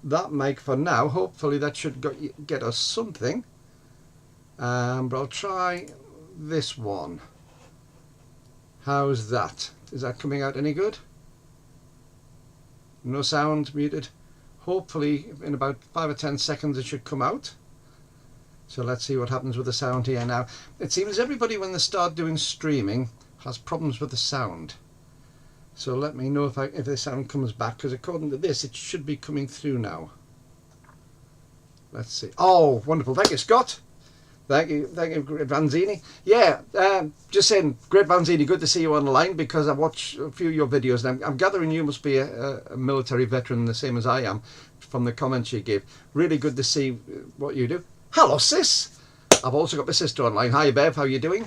that mic for now. Hopefully that should get us something. But I'll try this one. How's that? Is that coming out any good? No sound, muted. Hopefully in about 5 or 10 seconds it should come out. So let's see what happens with the sound here now. It seems everybody when they start doing streaming has problems with the sound. So let me know if the sound comes back, because according to this it should be coming through now. Let's see. Oh, wonderful. Thank you, Scott. Thank you, Great Vanzini. Yeah, just saying, Great Vanzini, good to see you online, because I watched a few of your videos and I'm gathering you must be a military veteran the same as I am from the comments you gave. Really good to see what you do. Hello, sis. I've also got my sister online. Hi, Bev. How are you doing?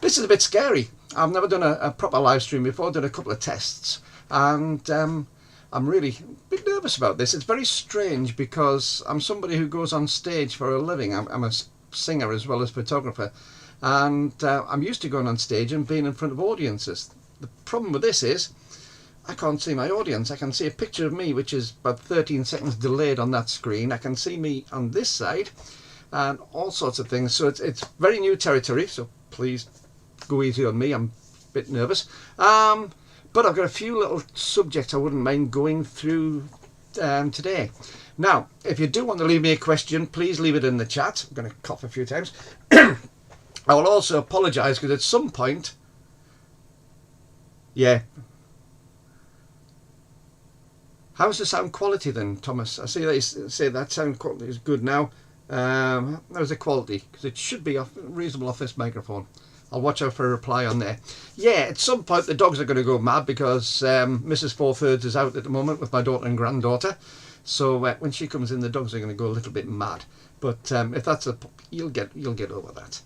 This is a bit scary. I've never done a proper live stream before. I've done a couple of tests, and I'm really a bit nervous about this. It's very strange because I'm somebody who goes on stage for a living. I'm a singer as well as photographer, and I'm used to going on stage and being in front of audiences. The problem with this is I can't see my audience. I can see a picture of me, which is about 13 seconds delayed on that screen. I can see me on this side and all sorts of things. So it's very new territory, so please go easy on me. I'm a bit nervous. But I've got a few little subjects I wouldn't mind going through today. Now, if you do want to leave me a question, please leave it in the chat. I'm going to cough a few times. I will also apologise because at some point, yeah. How's the sound quality then, Thomas? I see that you say that sound quality is good now. How's the quality? Because it should be reasonable off this microphone. I'll watch out for a reply on there. Yeah, at some point the dogs are going to go mad because Mrs. 4/3 is out at the moment with my daughter and granddaughter. So when she comes in, the dogs are going to go a little bit mad. But if that's you'll get over that.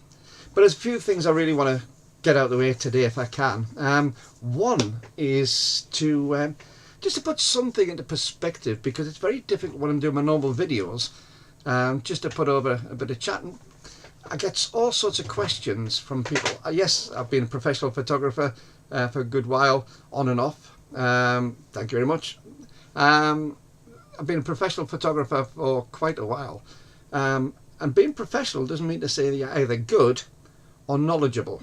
But there's a few things I really want to get out of the way today if I can. One is to just to put something into perspective, because it's very difficult when I'm doing my normal videos, just to put over a bit of chat. And I get all sorts of questions from people. Yes, I've been a professional photographer for a good while, on and off. Thank you very much. I've been a professional photographer for quite a while. And being professional doesn't mean to say that you're either good or knowledgeable.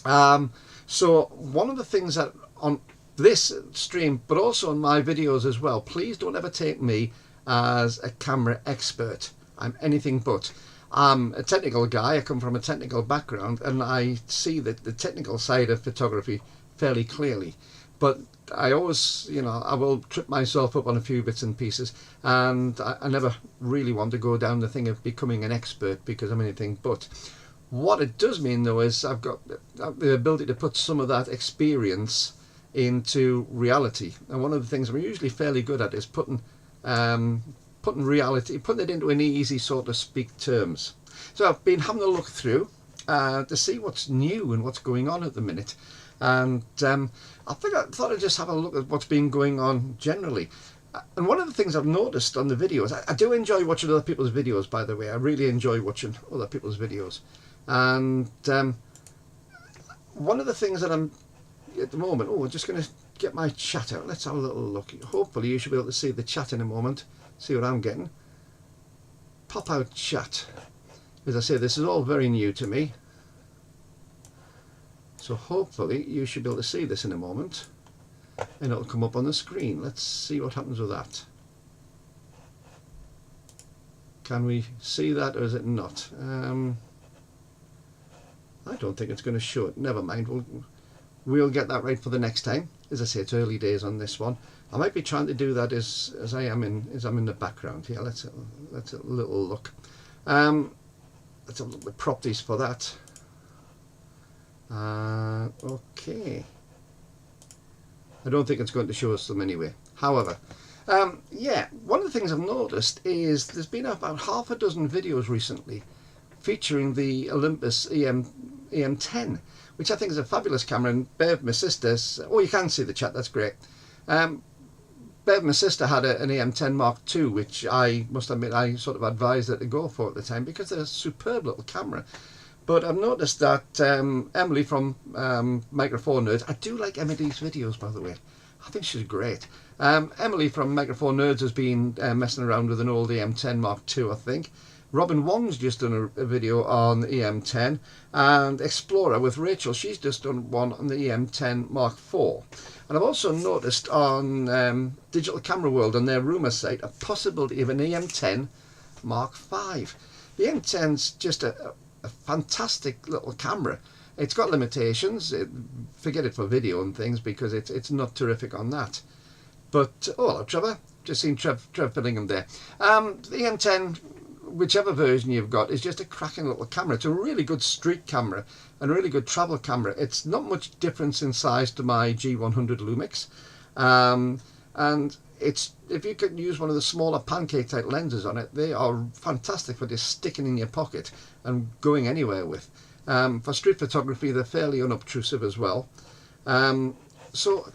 So one of the things that on this stream, but also on my videos as well, please don't ever take me as a camera expert. I'm anything but. I'm a technical guy. I come from a technical background and I see the technical side of photography fairly clearly, but I always, I will trip myself up on a few bits and pieces, and I never really want to go down the thing of becoming an expert because I'm anything but. What it does mean though is I've got the ability to put some of that experience into reality, and one of the things I'm usually fairly good at is putting it into an easy sort of speak terms. So I've been having a look through to see what's new and what's going on at the minute, and I thought I'd just have a look at what's been going on generally. And one of the things I've noticed on the videos, I do enjoy watching other people's videos, by the way. I really enjoy watching other people's videos, and one of the things that I'm at the moment, I'm just going to get my chat out. Let's have a little look. Hopefully you should be able to see the chat in a moment. See what I'm getting. Pop out chat. As I say, this is all very new to me, so hopefully you should be able to see this in a moment and it'll come up on the screen. Let's see what happens with that. Can we see that, or is it not? I don't think it's going to show it. Never mind, we'll get that right for the next time. As I say, it's early days on this one. I might be trying to do that as I'm in the background here. Let's have a little look. Let's have a look at the properties for that. Okay. I don't think it's going to show us them anyway. However, yeah, one of the things I've noticed is there's been about half a dozen videos recently featuring the Olympus EM10, which I think is a fabulous camera. And Bev, my sister, oh, you can see the chat, that's great. Bev, my sister, had an EM10 Mark II, which I must admit I sort of advised her to go for at the time because they're a superb little camera. But I've noticed that Emily from Micro 4 Nerd, I do like Emily's videos, by the way. I think she's great. Emily from Microphone Nerds has been messing around with an old EM10 Mark II, I think. Robin Wong's just done a video on the EM10, and Explorer with Rachel, she's just done one on the EM10 Mark IV. And I've also noticed on Digital Camera World, on their rumour site, a possibility of an EM10 Mark V. The EM10's just a fantastic little camera. It's got limitations, forget it for video and things, because it's not terrific on that. But, oh hello Trevor, just seen Trev Billingham there. The EM10, whichever version you've got, is just a cracking little camera. It's a really good street camera and a really good travel camera. It's not much difference in size to my G100 Lumix, and it's, if you could use one of the smaller pancake type lenses on it, they are fantastic for just sticking in your pocket and going anywhere with. For street photography, they're fairly unobtrusive as well. So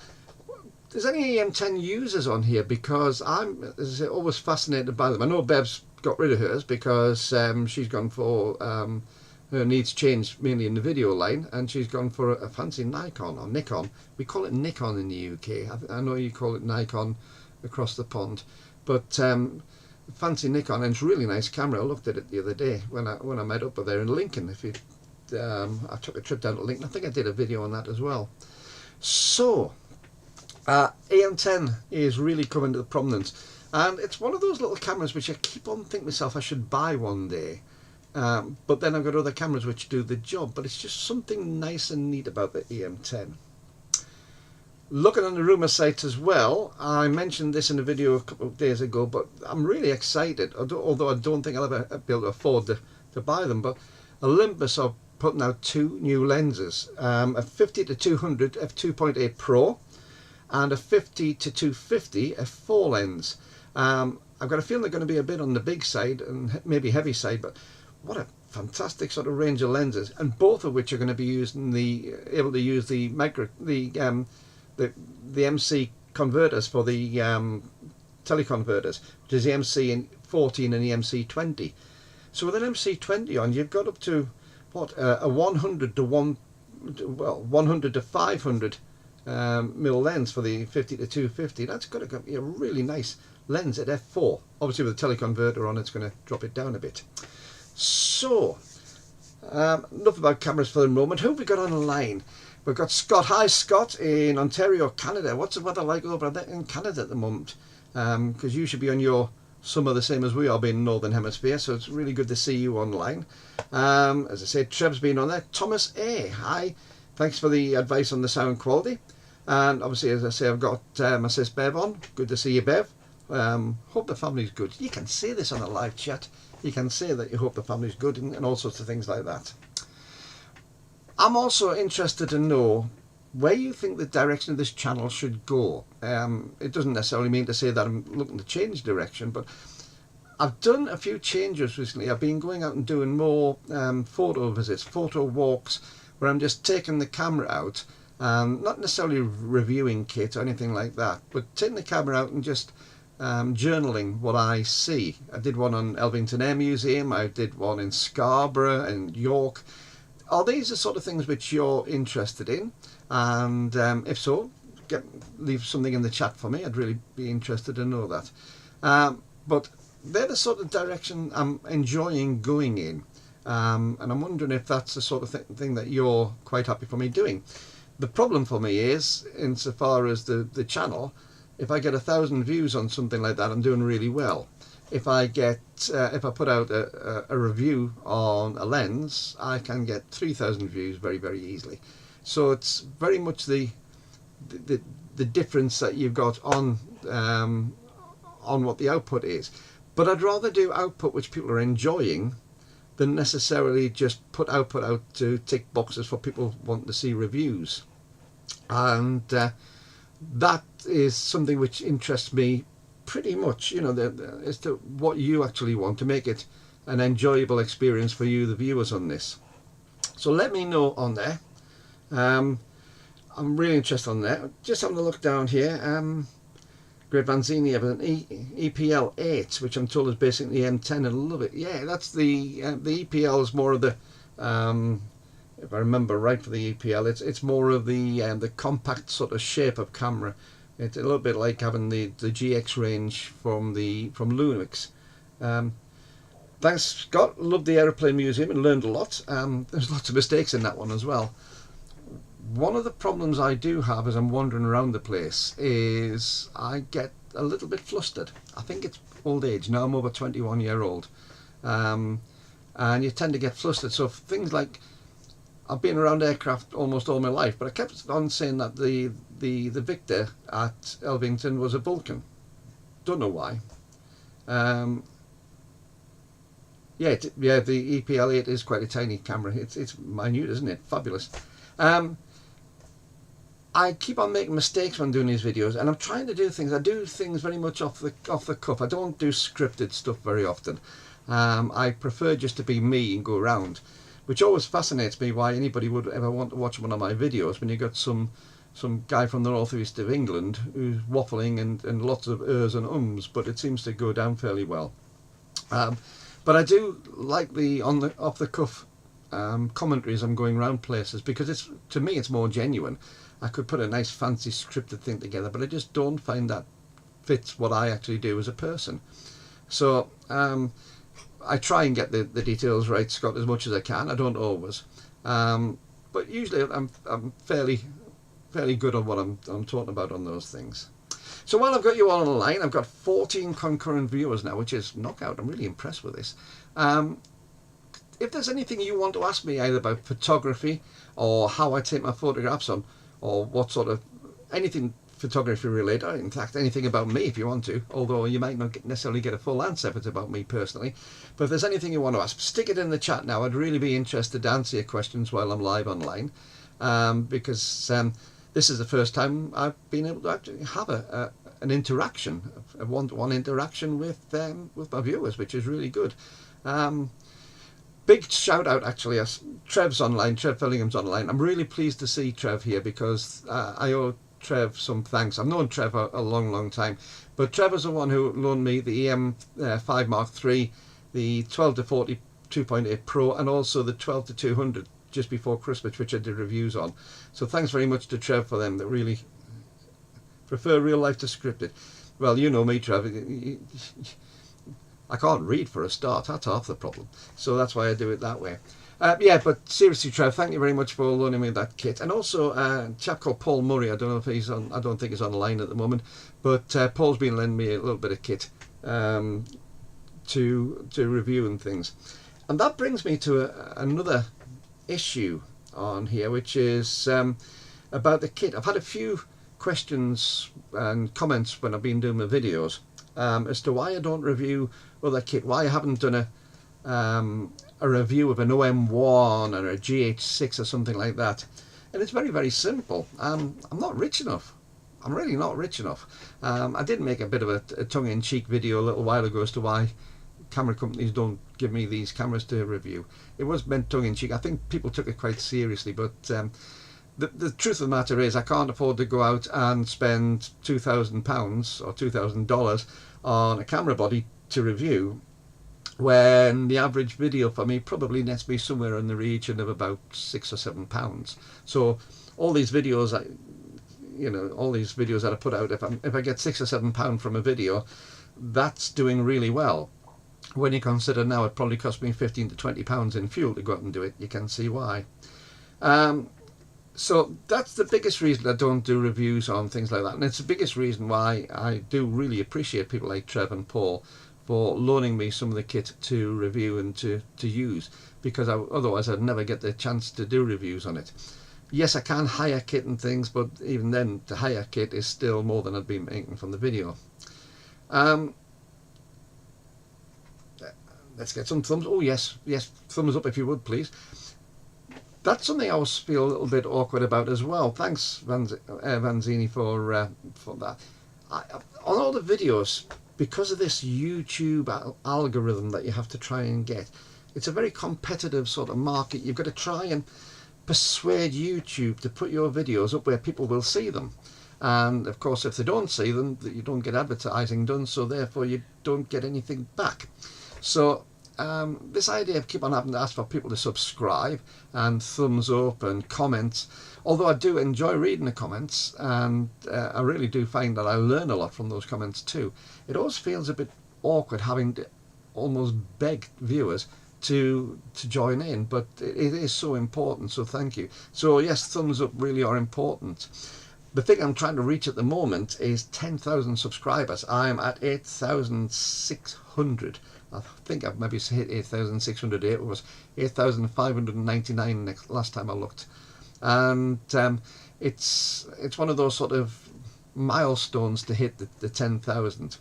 there's any EM10 users on here, because I'm, as I say, always fascinated by them. I know Bev's got rid of hers because she's gone for her needs changed mainly in the video line, and she's gone for a fancy Nikon or Nikon. We call it Nikon in the UK. I know you call it Nikon across the pond, but fancy Nikon, and it's a really nice camera. I looked at it the other day when I met up with her in Lincoln. If you, I took a trip down to Lincoln. I think I did a video on that as well. So EM10 is really coming to the prominence. And it's one of those little cameras which I keep on thinking myself I should buy one day. But then I've got other cameras which do the job. But it's just something nice and neat about the EM10. Looking on the rumour site as well, I mentioned this in a video a couple of days ago, but I'm really excited, although I don't think I'll ever be able to afford to buy them. But Olympus are putting out two new lenses, a 50 to 200 f2.8 Pro and a 50 to 250 f4 lens. I've got a feeling they're going to be a bit on the big side and maybe heavy side, but what a fantastic sort of range of lenses, and both of which are going to be using able to use the MC converters for the teleconverters, which is the MC14 and the MC20. So with an MC20 on, you've got up to what, a 100 to 500 mil lens for the 50 to 250. That's got to be a really nice lens at f4. Obviously with the teleconverter on, it's going to drop it down a bit. So enough about cameras for the moment. Who have we got on the line? We've got Scott. Hi Scott, in Ontario, Canada. What's the weather like over there in Canada at the moment? Because you should be on your summer the same as we are, being in Northern Hemisphere, so it's really good to see you online. As I said, Trev's been on there. Thomas A, hi, thanks for the advice on the sound quality. And obviously, as I say, I've got my sis Bev on. Good to see you, Bev. Hope the family's good. You can say this on a live chat. You can say that you hope the family's good and all sorts of things like that. I'm also interested to know where you think the direction of this channel should go. It doesn't necessarily mean to say that I'm looking to change direction, but I've done a few changes recently. I've been going out and doing more photo visits, photo walks, where I'm just taking the camera out, not necessarily reviewing kit or anything like that, but taking the camera out and just journaling what I see. I did one on Elvington Air Museum, I did one in Scarborough and York. Are these the sort of things which you're interested in? And if so, leave something in the chat for me. I'd really be interested to know that. But they're the sort of direction I'm enjoying going in. And I'm wondering if that's the sort of thing that you're quite happy for me doing. The problem for me is, insofar as the channel, if I get 1,000 views on something like that, I'm doing really well. If I put out a review on a lens, I can get 3,000 views very, very easily. So it's very much the difference that you've got on what the output is. But I'd rather do output which people are enjoying than necessarily just put output out to tick boxes for people wanting to see reviews. And that is something which interests me pretty much, you know, as to what you actually want to make it an enjoyable experience for you, the viewers, on this. So let me know on there. I'm really interested on that. Just having a look down here. Great Vanzini have an EPL 8, which I'm told is basically M10, and I love it. Yeah, that's the EPL is more of the, if I remember right, for the EPL, it's more of the compact sort of shape of camera, It's a little bit like having the GX range from Lumix. Thanks, Scott. Loved the Aeroplane Museum and learned a lot. There's lots of mistakes in that one as well. One of the problems I do have as I'm wandering around the place is I get a little bit flustered. I think it's old age. Now I'm over 21-year-old. And you tend to get flustered. So things like, I've been around aircraft almost all my life, but I kept on saying that the Victor at Elvington was a Vulcan. Don't know why. Yeah, the EPL8 is quite a tiny camera. It's minute, isn't it? Fabulous. I keep on making mistakes when doing these videos, and I'm trying to do things. I do things very much off the cuff. I don't do scripted stuff very often. I prefer just to be me and go around, which always fascinates me why anybody would ever want to watch one of my videos when you got some guy from the northeast of England who's waffling and lots of ers and ums, but it seems to go down fairly well. But I do like the off the cuff commentaries. I'm going around places because to me it's more genuine. I could put a nice fancy scripted thing together, but I just don't find that fits what I actually do as a person. So I try and get the details right, Scott, as much as I can. I don't always, but usually I'm fairly good on what I'm talking about on those things. So while I've got you all on the line, I've got 14 concurrent viewers now, which is knockout. I'm really impressed with this. If there's anything you want to ask me, either about photography or how I take my photographs on, or what sort of anything photography related, or in fact anything about me if you want to, although you might not necessarily get a full answer if it's about me personally. But if there's anything you want to ask, stick it in the chat now. I'd really be interested to answer your questions while I'm live online, because this is the first time I've been able to actually have an interaction, a one-to-one interaction with my viewers, which is really good. Big shout out actually, Trev's online, Trev Fellingham's online. I'm really pleased to see Trev here because I owe Trev some thanks. I've known Trev a long time, but Trev was the one who loaned me the EM5 Mark III, the 12 to 40 2.8 Pro, and also the 12 to 200 just before Christmas, which I did reviews on. So thanks very much to Trev for them that really prefer real life to scripted. Well, you know me, Trev. I can't read for a start. That's half the problem. So that's why I do it that way. Yeah, but seriously, Trev, thank you very much for loaning me that kit. And also a chap called Paul Murray. I don't know if he's on. I don't think he's on the line at the moment. But Paul's been lending me a little bit of kit to review and things. And that brings me to another issue on here, which is about the kit. I've had a few questions and comments when I've been doing my videos as to why I don't review other kit, why I haven't done a review of an OM1 or a GH6 or something like that. And it's very simple. I'm not rich enough. I'm really not rich enough. I did make a bit of a tongue-in-cheek video a little while ago as to why camera companies don't give me these cameras to review. It was meant tongue-in-cheek. I think people took it quite seriously, but the truth of the matter is I can't afford to go out and spend £2,000 or $2,000 on a camera body to review when the average video for me probably nets me somewhere in the region of about £6 or £7. So all these videos, all these videos that I put out, if I get £6 or £7 from a video, that's doing really well. When you consider now it probably cost me £15 to £20 in fuel to go out and do it, you can see why. So that's the biggest reason I don't do reviews on things like that, and it's the biggest reason why I do really appreciate people like Trev and Paul for loaning me some of the kit to review and to use, because otherwise I'd never get the chance to do reviews on it. Yes, I can hire kit and things, but even then to hire kit is still more than I'd be making from the video. Let's get some thumbs. Oh yes, thumbs up if you would, please. That's something I always feel a little bit awkward about as well. Thanks, Vanzini, for that. On all the videos, because of this YouTube algorithm that you have to try and get, it's a very competitive sort of market. You've got to try and persuade YouTube to put your videos up where people will see them. And of course, if they don't see them, you don't get advertising done, so therefore you don't get anything back. So this idea of keep on having to ask for people to subscribe and thumbs up and comments, although I do enjoy reading the comments, and I really do find that I learn a lot from those comments too, it always feels a bit awkward having to almost beg viewers to join in, but it is so important, so thank you. So yes, thumbs up really are important. The thing I'm trying to reach at the moment is 10,000 subscribers. I'm at 8,600. I think I've maybe hit 8,600. It was 8,599 last time I looked, and it's one of those sort of milestones to hit the 10,000.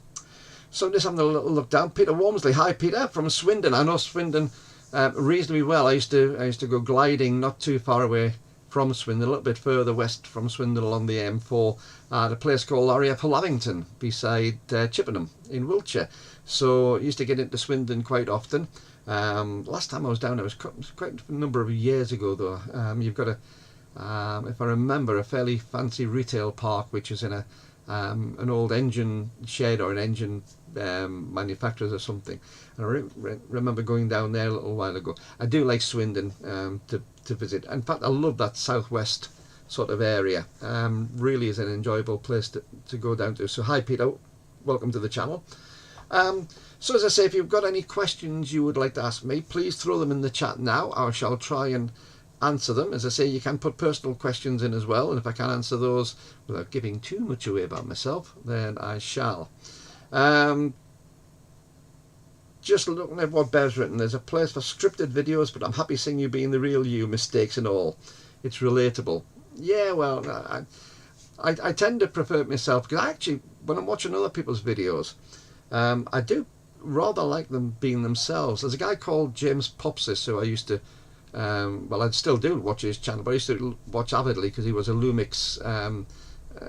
So I'm just having a little look down. Peter Wormsley, hi Peter, from Swindon. I know Swindon reasonably well. I used to go gliding not too far away from Swindon, a little bit further west from Swindon along the M4, at a place called RAF Lavington beside Chippenham in Wiltshire. So I used to get into Swindon quite often. Last time I was down, it was quite a number of years ago though. You've got if I remember, a fairly fancy retail park which is in an old engine shed or an engine manufacturers or something. And I remember going down there a little while ago. I do like Swindon to visit. In fact, I love that southwest sort of area. Really is an enjoyable place to go down to. So hi Peter, welcome to the channel. So as I say, if you've got any questions you would like to ask me, please throw them in the chat now. I shall try and answer them. As I say, you can put personal questions in as well, and if I can answer those without giving too much away about myself, then I shall. Just looking at what Bev's written, there's a place for scripted videos, but I'm happy seeing you being the real you, mistakes and all. It's relatable. Yeah, well, I tend to prefer it myself, because actually, when I'm watching other people's videos, I do rather like them being themselves. There's a guy called James Popsis who I used to, well, I still do watch his channel, but I used to watch avidly because he was a Lumix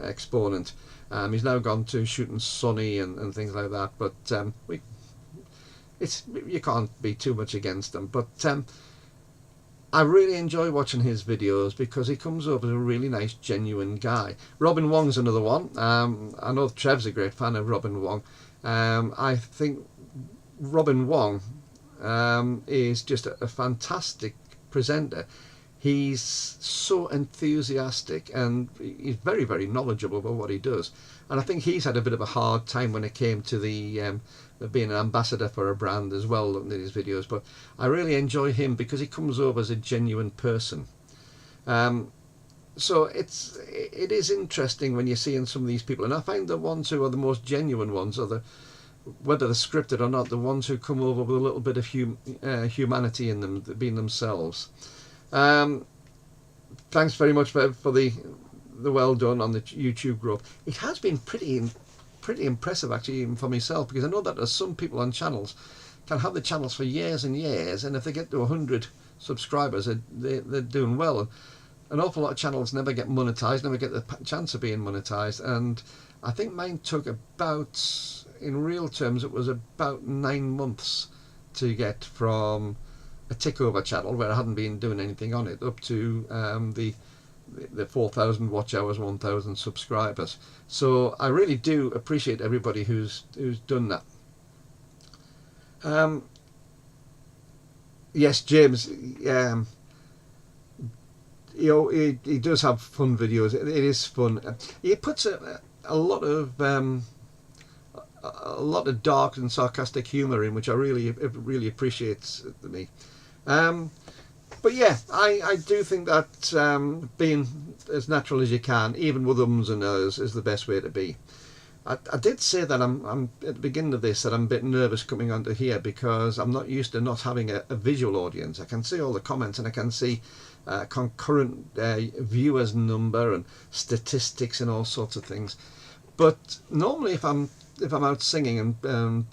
exponent. He's now gone to shooting Sony and things like that, but you can't be too much against them. But I really enjoy watching his videos because he comes up as a really nice, genuine guy. Robin Wong's another one. I know Trev's a great fan of Robin Wong. I think Robin Wong is just a fantastic presenter. He's so enthusiastic and he's very, very knowledgeable about what he does. And I think he's had a bit of a hard time when it came to the being an ambassador for a brand as well, looking at his videos. But I really enjoy him because he comes over as a genuine person. So it is interesting when you're seeing some of these people, and I find the ones who are the most genuine ones are whether they're scripted or not, the ones who come over with a little bit of humanity in them, being themselves. Thanks very much for the well done on the YouTube growth. It has been pretty impressive actually, even for myself, because I know that there's some people on channels can have the channels for years and years, and if they get to 100 subscribers, they're doing well. An awful lot of channels never get monetized, never get the chance of being monetized, and I think mine took about, in real terms, it was about 9 months to get from a tick over channel where I hadn't been doing anything on it up to the 4,000 watch hours, 1,000 subscribers. So I really do appreciate everybody who's done that. Yes, James, he does have fun videos. It is fun. He puts a lot of dark and sarcastic humour in, which I really appreciates me. But yeah, I do think that being as natural as you can, even with ums and ahs, is the best way to be. I did say that I'm at the beginning of this that I'm a bit nervous coming onto here because I'm not used to not having a visual audience. I can see all the comments and I can see concurrent viewers number and statistics and all sorts of things. But normally if I'm out singing and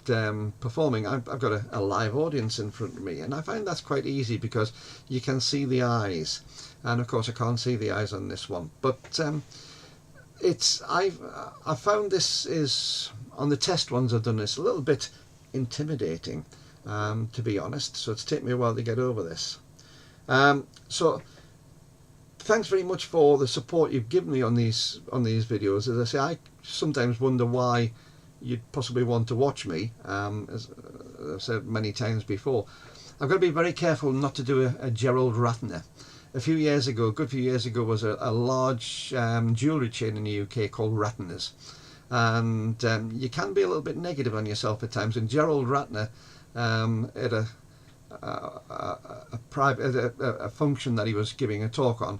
performing, I've got a live audience in front of me, and I find that's quite easy because you can see the eyes, and of course I can't see the eyes on this one. But I found this is, on the test ones I've done this, a little bit intimidating, to be honest. So it's taken me a while to get over this. So thanks very much for the support you've given me on these videos. As I say, I sometimes wonder why you'd possibly want to watch me, I've said many times before, I've got to be very careful not to do a Gerald Ratner. A few years ago, a good few years ago, was a large jewellery chain in the UK called Ratner's. And you can be a little bit negative on yourself at times. And Gerald Ratner at a function that he was giving a talk on,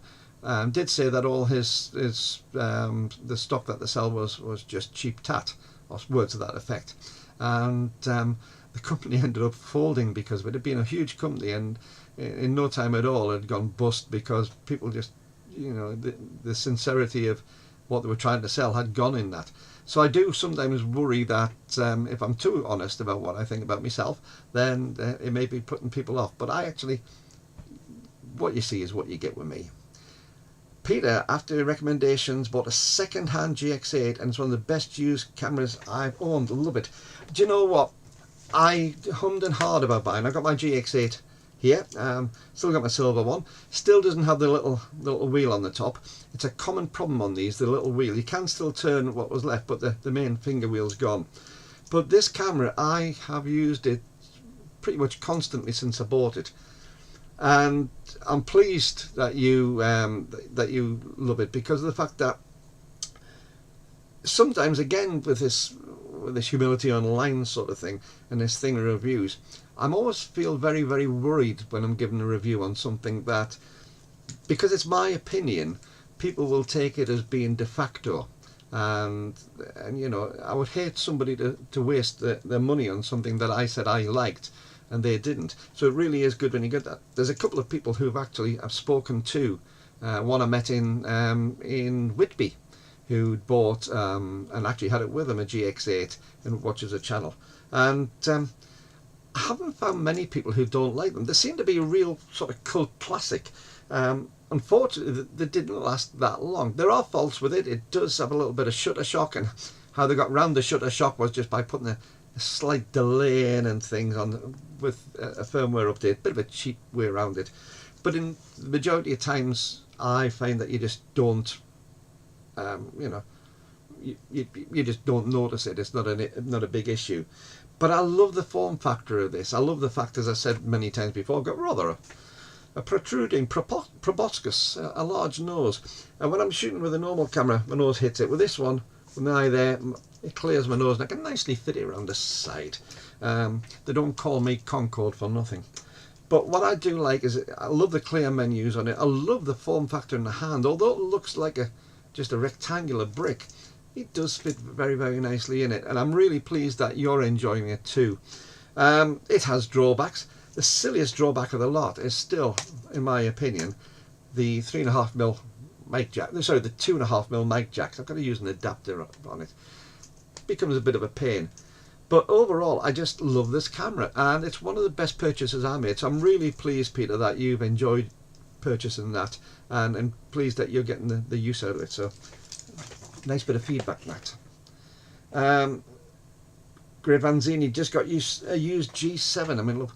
did say that all his the stock that they sell was just cheap tat, or words to that effect. And the company ended up folding because it had been a huge company, and in no time at all it had gone bust, because people just, you know, the sincerity of what they were trying to sell had gone in that. So I do sometimes worry that if I'm too honest about what I think about myself, then it may be putting people off. But I actually, what you see is what you get with me. Peter, after recommendations, bought a second-hand GX8, and it's one of the best used cameras I've owned. Love it. Do you know what? I hummed and hawed about buying. I got my GX8 here. Still got my silver one. Still doesn't have the little wheel on the top. It's a common problem on these, the little wheel. You can still turn what was left, but the main finger wheel's gone. But this camera, I have used it pretty much constantly since I bought it. And I'm pleased that you love it, because of the fact that sometimes, again, with this humility online sort of thing and this thing of reviews, I'm always feel very, very worried when I'm giving a review on something that, because it's my opinion, people will take it as being de facto. And you know, I would hate somebody to waste their money on something that I said I liked and they didn't. So it really is good when you get that. There's a couple of people who've actually I've spoken to. One I met in Whitby, who bought and actually had it with him, a GX8, and watches a channel. And I haven't found many people who don't like them. They seem to be a real sort of cult classic. Unfortunately, they didn't last that long. There are faults with it. It does have a little bit of shutter shock, and how they got round the shutter shock was just by putting a slight delay in and things on with a firmware update. Bit of a cheap way around it. But in the majority of times, I find that you just don't, you know, you just don't notice it. It's not a big issue. But I love the form factor of this. I love the fact, as I said many times before, I've got rather a protruding proboscis, a large nose. And when I'm shooting with a normal camera, my nose hits it. With this one, with my eye there, it clears my nose, and I can nicely fit it around the side. They don't call me Concorde for nothing. But what I do like is, I love the clear menus on it. I love the form factor in the hand. Although it looks like just a rectangular brick, it does fit very, very nicely in it. And I'm really pleased that you're enjoying it too. It has drawbacks. The silliest drawback of the lot is still, in my opinion, the 3.5mm mic jack. Sorry, the 2.5mm mic jacks. I've got to use an adapter on it. Becomes a bit of a pain. But overall, I just love this camera, and it's one of the best purchases I made. So I'm really pleased, Peter, that you've enjoyed purchasing that, and pleased that you're getting the use out of it. So nice bit of feedback, Matt. Great Vanzini just got a used G7. I mean, look,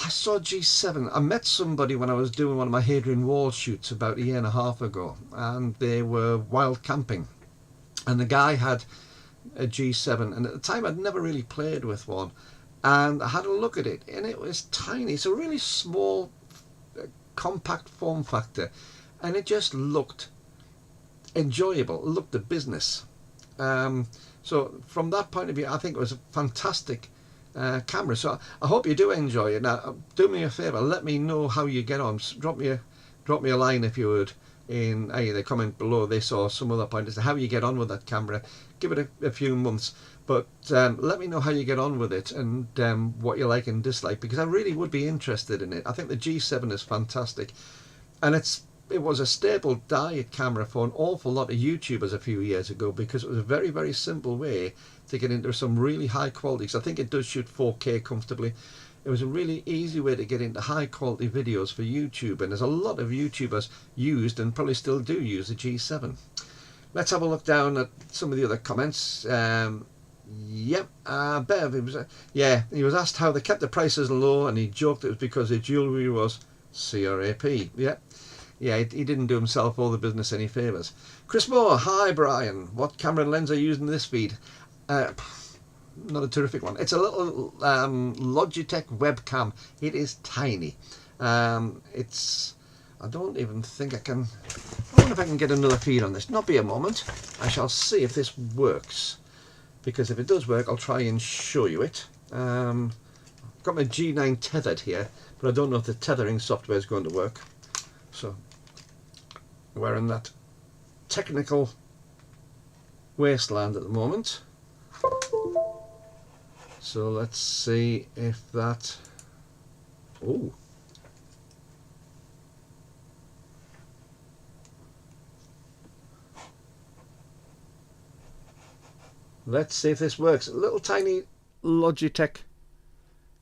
I saw G7. I met somebody when I was doing one of my Hadrian Wall shoots about 1.5 years ago, and they were wild camping, and the guy had a G7, and at the time I'd never really played with one, and I had a look at it, and it was tiny. It's a really small, compact form factor, and it just looked enjoyable. It looked the business. So from that point of view, I think it was a fantastic camera. So I hope you do enjoy it. Now, do me a favour, let me know how you get on. Drop me a line, if you would, in either comment below this or some other point as to how you get on with that camera. Give it a few months, but let me know how you get on with it, and what you like and dislike, because I really would be interested in it. I think the G7 is fantastic, and it was a staple diet camera for an awful lot of YouTubers a few years ago, because it was a very, very simple way to get into some really high quality, because I think it does shoot 4K comfortably. It was a really easy way to get into high quality videos for YouTube, and there's a lot of YouTubers used and probably still do use the G7. Let's have a look down at some of the other comments. Bev, he was asked how they kept the prices low, and he joked it was because the jewellery was CRAP. Yeah, he didn't do himself or the business any favours. Chris Moore, hi Brian. What camera and lens are you using in this feed? not a terrific one. It's a little Logitech webcam. It is tiny. It's, I don't even think I can, I wonder if I can get another feed on this. Not be a moment. I shall see if this works, because if it does work, I'll try and show you it. I've got my G9 tethered here, but I don't know if the tethering software is going to work. So we're in that technical wasteland at the moment. So let's see if that, oh, let's see if this works. A little tiny Logitech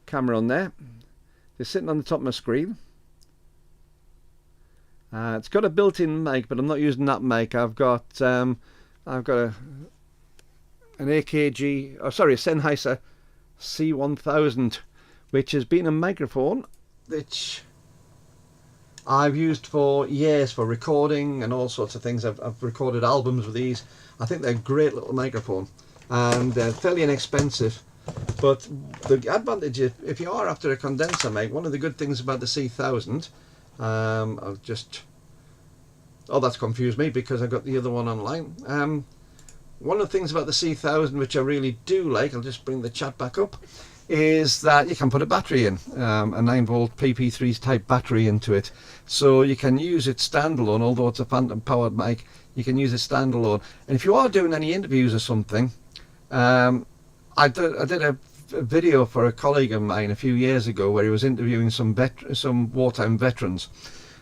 camera on there. It's sitting on the top of my screen. It's got a built-in mic, but I'm not using that mic. I've got an AKG, oh sorry, a Sennheiser C1000, which has been a microphone which I've used for years for recording and all sorts of things. I've recorded albums with these. I think they're a great little microphone, and they're fairly inexpensive. But the advantage, if you are after a condenser mic, one of the good things about the C1000, I'll just, oh, that's confused me because I got the other one online. One of the things about the C1000 which I really do like, I'll just bring the chat back up, is that you can put a battery in, a 9-volt PP3 type battery into it. So you can use it standalone, although it's a phantom powered mic, you can use it standalone. And if you are doing any interviews or something, I did a video for a colleague of mine a few years ago where he was interviewing some wartime veterans.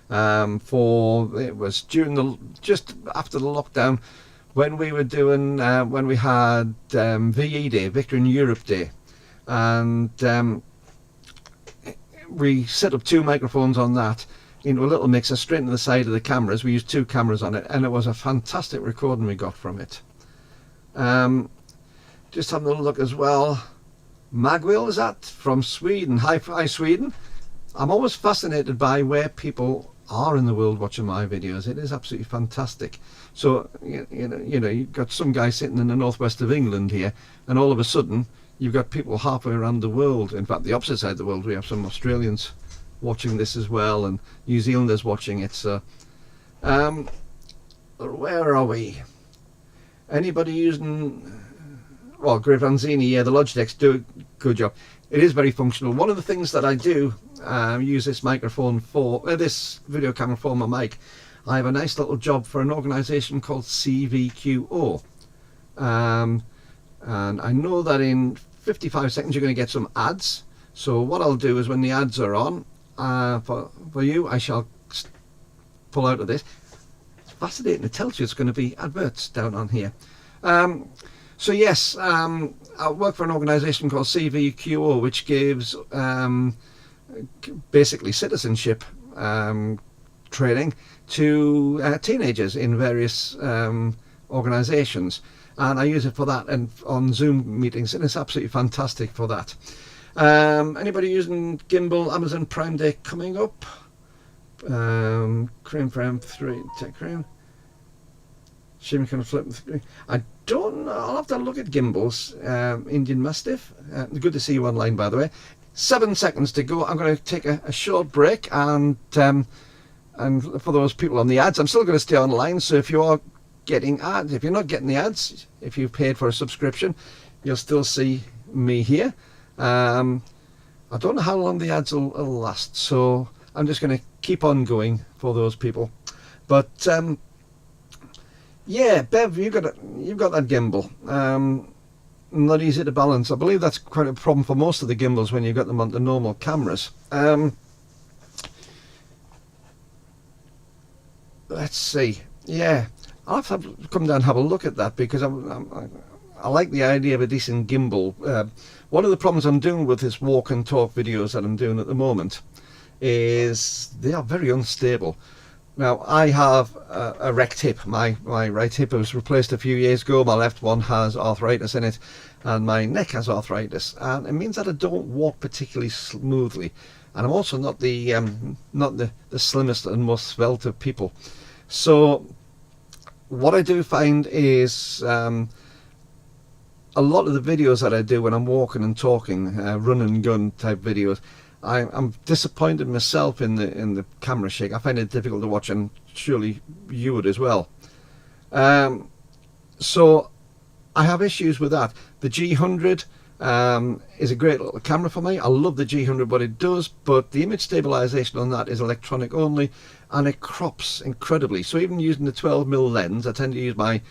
It was during just after the lockdown, when we were doing when we had VE Day, Victory in Europe Day, and we set up 2 microphones on that into a little mixer straight into the side of the cameras. We used 2 cameras on it, and it was a fantastic recording we got from it. Just having a look as well. Magwheel, is that from Sweden? Hi Sweden. I'm always fascinated by where people are in the world watching my videos. It is absolutely fantastic. So you know, you've got some guy sitting in the northwest of England here, and all of a sudden you've got people halfway around the world. In fact, the opposite side of the world, we have some Australians watching this as well, and New Zealanders watching it. So where are we? Anybody using, well, Grivanzini, yeah, the Logitechs do a good job. It is very functional. One of the things that I do use this microphone for, this video camera for my mic, I have a nice little job for an organisation called CVQO. And I know that in 55 seconds you're going to get some ads. So what I'll do is when the ads are on, for you, I shall pull out of this. It's fascinating. It tells you it's going to be adverts down on here. So yes, I work for an organisation called CVQO, which gives basically citizenship training to teenagers in various organisations, and I use it for that and on Zoom meetings, and it's absolutely fantastic for that. Anybody using gimbal? Amazon Prime Day coming up. Crane Prime 3 Tech Crane. Shimmy can flip. I don't know. I'll have to look at gimbals. Indian Mastiff. Good to see you online, by the way. 7 seconds to go. I'm going to take a short break, and for those people on the ads, I'm still going to stay online. So if you are getting ads, if you're not getting the ads, if you've paid for a subscription, you'll still see me here. I don't know how long the ads will last, so I'm just going to keep on going for those people. But yeah, Bev, you've got that gimbal. Not easy to balance. I believe that's quite a problem for most of the gimbals when you've got them onto normal cameras. Let's see. Yeah, I'll have to come down and have a look at that, because I like the idea of a decent gimbal. One of the problems I'm doing with this walk and talk videos that I'm doing at the moment is they are very unstable. Now, I have a wrecked hip. My right hip was replaced a few years ago. My left one has arthritis in it, and my neck has arthritis, and it means that I don't walk particularly smoothly. And I'm also not the slimmest and most svelte of people. So what I do find is a lot of the videos that I do when I'm walking and talking, run and gun type videos, I'm disappointed myself in the camera shake. I find it difficult to watch, and surely you would as well. So I have issues with that. The G100 is a great little camera for me. I love the G100 what it does, but the image stabilization on that is electronic only, and it crops incredibly. So even using the 12mm lens, I tend to use my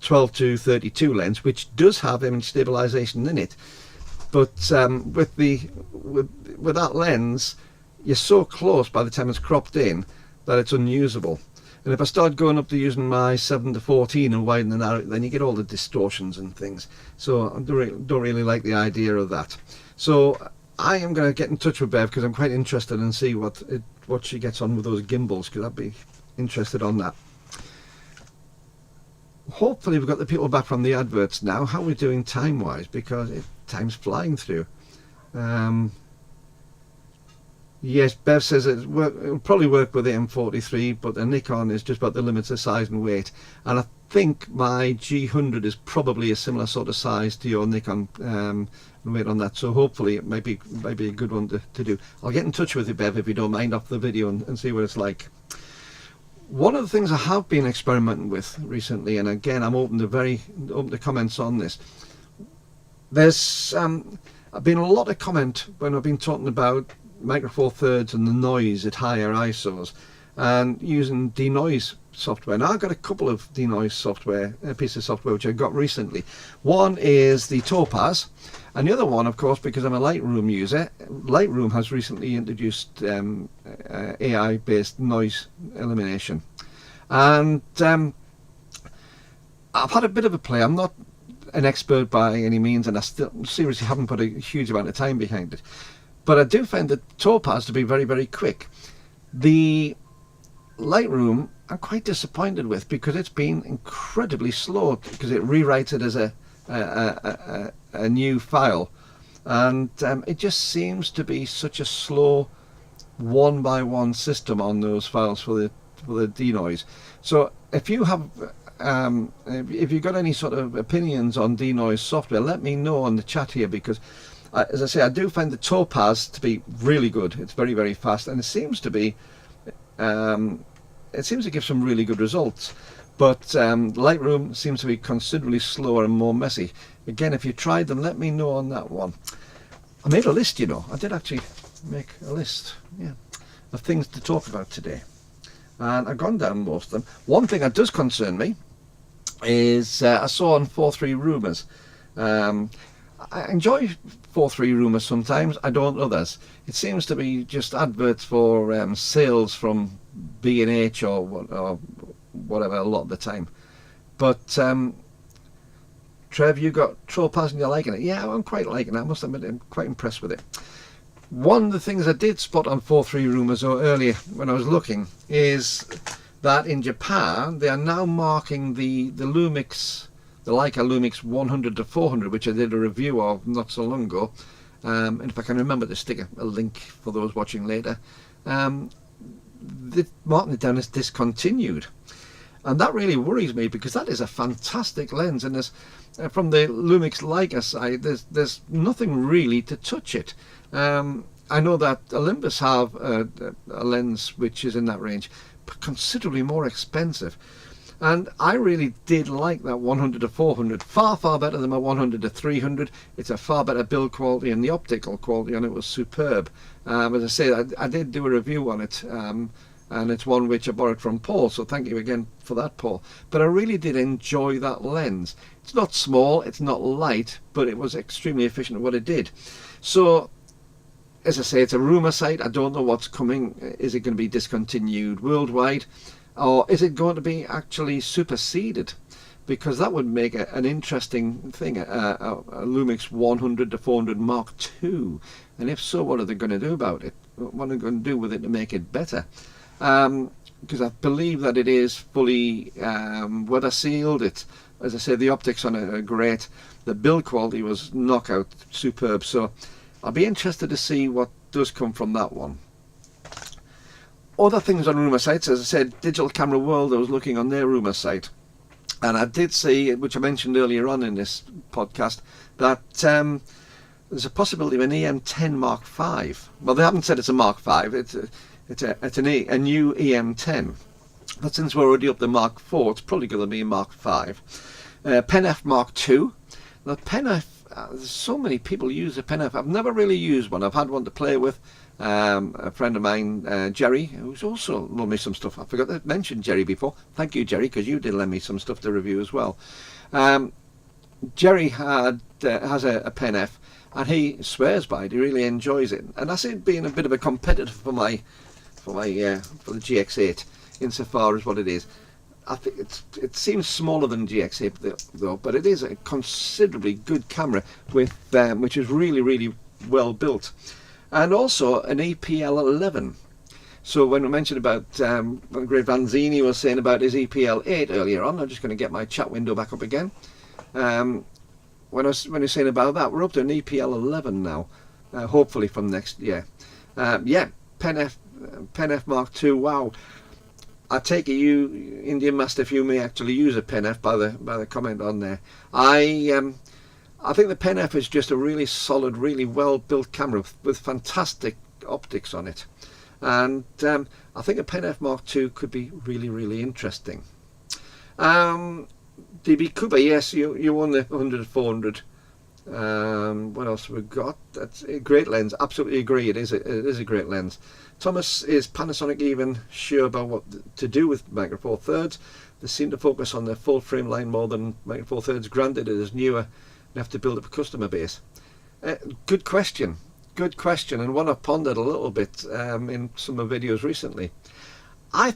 12 to 32 lens, which does have image stabilization in it, but with that lens, you're so close by the time it's cropped in that it's unusable. And if I start going up to using my 7 to 14 and widening that out, then you get all the distortions and things. So I don't really like the idea of that. So I am going to get in touch with Bev, because I'm quite interested and see what she gets on with those gimbals, because I'd be interested on that. Hopefully we've got the people back from the adverts now. How are we doing time wise, because time's flying through. Yes, Bev says it'll probably work with the M43, but the Nikon is just about the limits of size and weight, and I think my G100 is probably a similar sort of size to your Nikon and weight on that, so hopefully it might be a good one to do. I'll get in touch with you, Bev, if you don't mind, off the video and see what it's like. One of the things I have been experimenting with recently, and again I'm open to comments on this, there's been a lot of comment when I've been talking about Micro Four Thirds and the noise at higher ISOs and using denoise software. Now I've got a couple of denoise software, pieces of software which I got recently. One is the Topaz, and the other one, of course, because I'm a Lightroom user, Lightroom has recently introduced AI based noise elimination, and I've had a bit of a play. I'm not an expert by any means, and I still seriously haven't put a huge amount of time behind it. But I do find the Topaz to be very, very quick. The Lightroom I'm quite disappointed with, because it's been incredibly slow, because it rewrites it as a new file, and it just seems to be such a slow one by one system on those files for the denoise. So if you have if you've got any sort of opinions on denoise software, let me know on the chat here, because as I say, I do find the Topaz to be really good. It's very, very fast, and it seems to be give some really good results. But Lightroom seems to be considerably slower and more messy. Again, if you tried them, let me know on that one. I made a list, you know. I did actually make a list, yeah, of things to talk about today, and I've gone down most of them. One thing that does concern me is I saw on 4.3 Rumors. I enjoy 4.3 Rumors sometimes, I don't others. It seems to be just adverts for sales from B&H or whatever a lot of the time. But Trev, you got Topaz and you're liking it. Yeah, I'm quite liking it. I must admit, I'm quite impressed with it. One of the things I did spot on 4.3 Rumors earlier when I was looking is that in Japan they are now marking the Lumix, the Leica Lumix 100 to 400, which I did a review of not so long ago, and if I can remember to stick a link for those watching later, they're marking it down as discontinued, and that really worries me, because that is a fantastic lens, and there's from the Lumix Leica side, there's nothing really to touch it. I know that Olympus have a lens which is in that range, but considerably more expensive. And I really did like that 100 to 400, far better than my 100 to 300. It's a far better build quality, and the optical quality on it was superb. As I say, I did do a review on it, and it's one which I borrowed from Paul, so thank you again for that, Paul. But I really did enjoy that lens. It's not small, it's not light, but it was extremely efficient at what it did. So, as I say, it's a rumour site. I don't know what's coming. Is it going to be discontinued worldwide? Or is it going to be actually superseded? Because that would make an interesting thing, a Lumix 100 to 400 Mark II. And if so, what are they going to do about it? What are they going to do with it to make it better? Because I believe that it is fully weather sealed. It's, as I say, the optics on it are great. The build quality was knockout, superb. So I'll be interested to see what does come from that one. Other things on rumour sites, as I said, Digital Camera World, I was looking on their rumour site, And I did see, which I mentioned earlier on in this podcast, that there's a possibility of an EM10 Mark V. Well, they haven't said it's a Mark V. It's a new EM10. But since we're already up to Mark IV, it's probably going to be a Mark V. Pen F Mark II. Now, Pen F, there's so many people use the Pen F. I've never really used one. I've had one to play with. A friend of mine, Jerry, who's also loaned me some stuff. I forgot to mention Jerry before. Thank you, Jerry, because you did lend me some stuff to review as well. Jerry has a Pen F, and he swears by it. He really enjoys it, and I see it being a bit of a competitor for the GX8 insofar as what it is. I think it seems smaller than GX8 though, but it is a considerably good camera with which is really well built. And also an EPL11. So when we mentioned about what Great Vanzini was saying about his EPL8 earlier on, I'm just going to get my chat window back up again. When he's saying about that, we're up to an EPL11 now, hopefully from next year. Yeah, Pen F Mark II. Wow, I take it you, Indian Mastiff, you may actually use a Pen F by the comment on there. I think the Pen F is just a really solid, really well built camera with fantastic optics on it, and I think a Pen F Mark II could be really interesting. DB Cooper, yes, you won the 100-400. What else have we got? That's a great lens. Absolutely agree. It is a great lens. Thomas, is Panasonic even sure about what to do with Micro Four Thirds? They seem to focus on their full frame line more than Micro Four Thirds. Granted, it is newer. You have to build up a customer base. Good question, and one I've pondered a little bit in some of the videos recently. I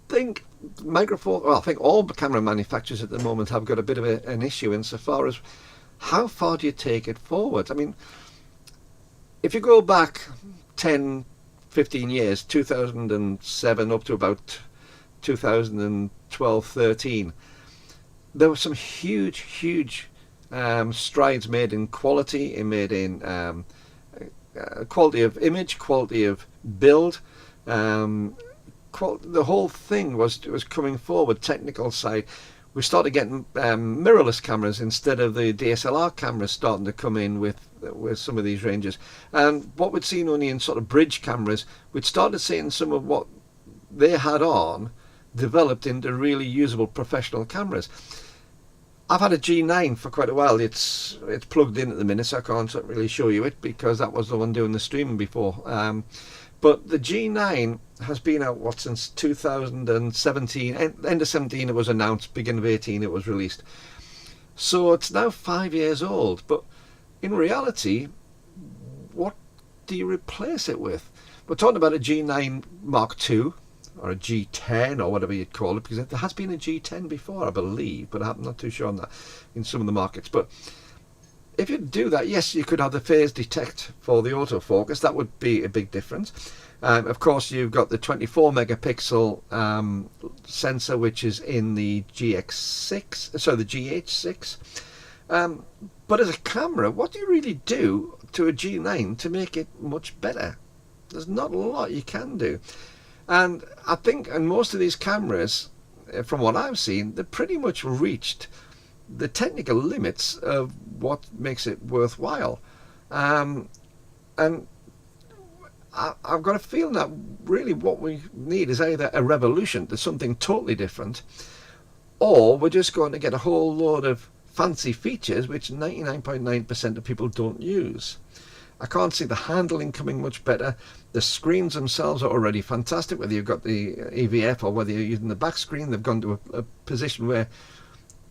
think I think all the camera manufacturers at the moment have got a bit of an issue insofar as how far do you take it forward. I mean, if you go back 10, 15 years, 2007 up to about 2012, 13, there were some huge strides made in quality, and made in quality of image, quality of build. The whole thing was coming forward. Technical side, we started getting mirrorless cameras instead of the DSLR cameras starting to come in with some of these ranges. And what we'd seen only in sort of bridge cameras, we'd started seeing some of what they had on developed into really usable professional cameras. I've had a G9 for quite a while. It's plugged in at the minute, so I can't really show you it because that was the one doing the streaming before. But the G9 has been out since 2017. End of 17 it was announced, beginning of 18 it was released. So it's now 5 years old. But in reality, what do you replace it with? We're talking about a G9 Mark II. Or a G10 or whatever you'd call it, because there has been a G10 before, I believe, but I'm not too sure on that in some of the markets. But if you do that, yes, you could have the phase detect for the autofocus. That would be a big difference. Of course, you've got the 24 megapixel sensor, which is in the GX6, so the GH6. But as a camera, what do you really do to a G9 to make it much better? There's not a lot you can do. And I think, and most of these cameras, from what I've seen, they've pretty much reached the technical limits of what makes it worthwhile. And I've got a feeling that really what we need is either a revolution to something totally different, or we're just going to get a whole load of fancy features which 99.9% of people don't use. I can't see the handling coming much better. The screens themselves are already fantastic, whether you've got the EVF or whether you're using the back screen. They've gone to a position where,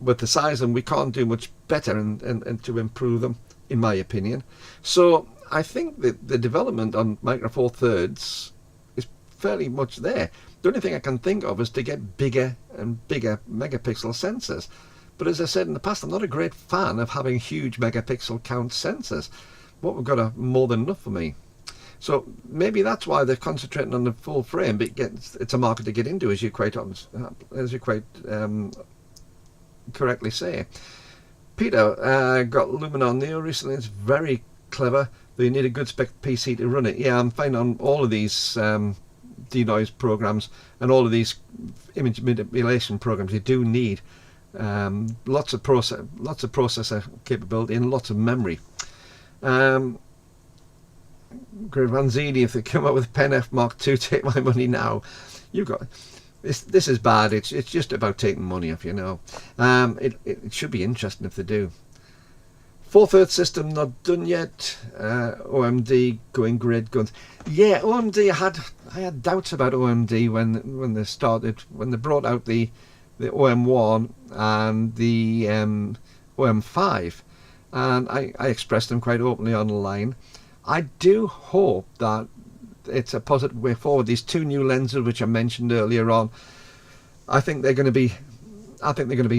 with the size, and we can't do much better and to improve them, in my opinion. So I think that the development on Micro Four Thirds is fairly much there. The only thing I can think of is to get bigger and bigger megapixel sensors. But as I said in the past, I'm not a great fan of having huge megapixel count sensors. What we've got are more than enough for me. So maybe that's why they're concentrating on the full frame, but it's a market to get into, as you quite correctly say. Peter got Luminar Neo recently. It's very clever, but you need a good spec PC to run it. Yeah, I'm finding on all of these denoise programs and all of these image manipulation programs, you do need lots of processor capability and lots of memory. Vanzini, if they come up with Pen F Mark II, take my money now. You've got this is bad. It's just about taking money off, you know. It should be interesting if they do. 4/3 system not done yet. OMD going grid guns. Yeah, OMD. I had doubts about OMD when they brought out the OM1 and the OM5, and I expressed them quite openly online. I do hope that it's a positive way forward. These two new lenses which I mentioned earlier on, I think they're going to be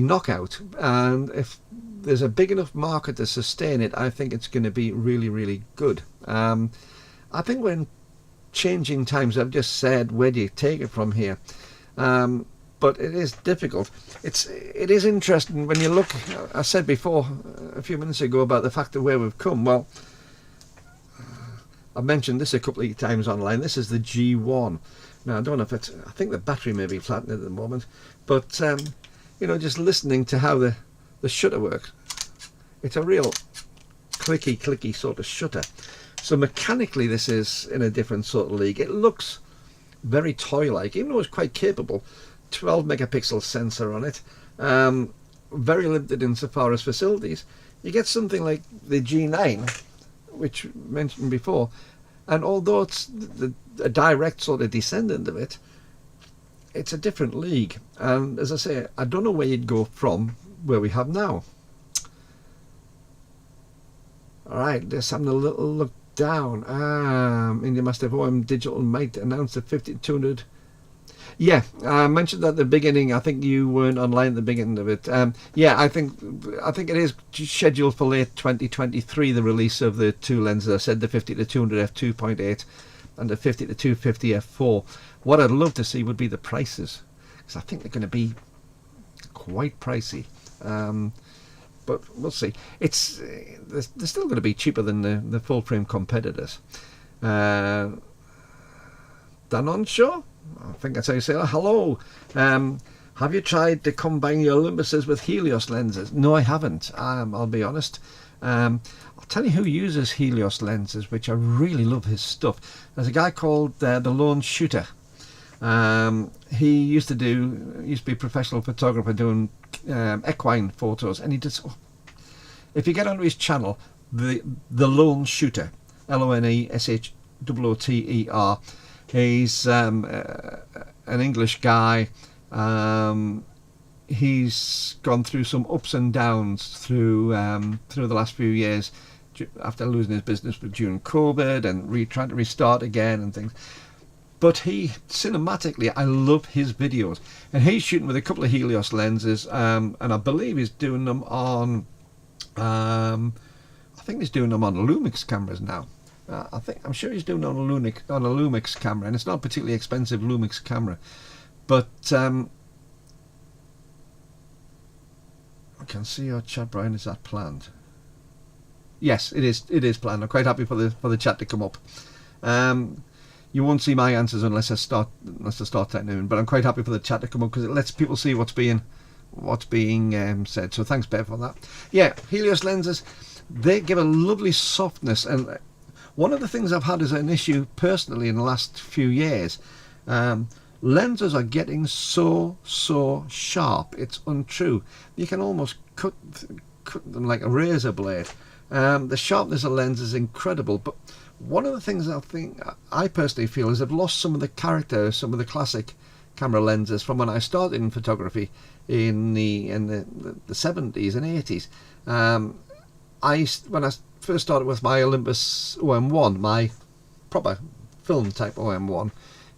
knockout, and if there's a big enough market to sustain it, I think it's going to be really, really good. I think we're in changing times. I've just said, where do you take it from here? But it is difficult. It is interesting when you look. I said before a few minutes ago about the fact of where we've come. Well, I've mentioned this a couple of times online. This is the G1. Now I don't know if it's. I think the battery may be flattened at the moment, but you know, just listening to how the shutter works, it's a real clicky sort of shutter. So mechanically, this is in a different sort of league. It looks very toy-like, even though it's quite capable. 12 megapixel sensor on it, very limited insofar as facilities. You get something like the G9, which I mentioned before, and although it's a direct sort of descendant of it, it's a different league. And as I say, I don't know where you'd go from where we have now. Alright, just having a little look down. India Master OM Digital might announce the 50-200. Yeah, I mentioned that at the beginning. I think you weren't online at the beginning of it. Yeah, I think it is scheduled for late 2023, the release of the two lenses. I said the 50-200 f2.8 and the 50-250 f4. What I'd love to see would be the prices, because I think they're going to be quite pricey. But we'll see. They're still going to be cheaper than the full frame competitors. Dan Onshaw, I think that's how you say that. Hello. Have you tried to combine your Olympuses with Helios lenses? No, I haven't. I'll be honest. I'll tell you who uses Helios lenses, which I really love his stuff. There's a guy called the Lone Shooter. He used to be a professional photographer doing equine photos, and he does. If you get onto his channel, the Lone Shooter, LONESHOOTER, he's an English guy. He's gone through some ups and downs through the last few years after losing his business during COVID and trying to restart again and things. But cinematically, I love his videos, and he's shooting with a couple of Helios lenses, and I believe he's doing them on, I think he's doing them on Lumix cameras now. I'm sure he's doing it on a Lumix camera, and it's not a particularly expensive Lumix camera, but I can see your chat, Brian. Is that planned? Yes, it is. It is planned. I'm quite happy for the chat to come up. You won't see my answers unless I start typing in, but I'm quite happy for the chat to come up because it lets people see what's being said. So thanks, Bev, for that. Yeah, Helios lenses, they give a lovely softness, and one of the things I've had as an issue personally in the last few years, lenses are getting so sharp, it's untrue. You can almost cut them like a razor blade. The sharpness of the lens is incredible, but one of the things I personally feel is I've lost some of the character, some of the classic camera lenses from when I started in photography in the 70s and 80s. When I first started with my Olympus OM1, my proper film type OM1,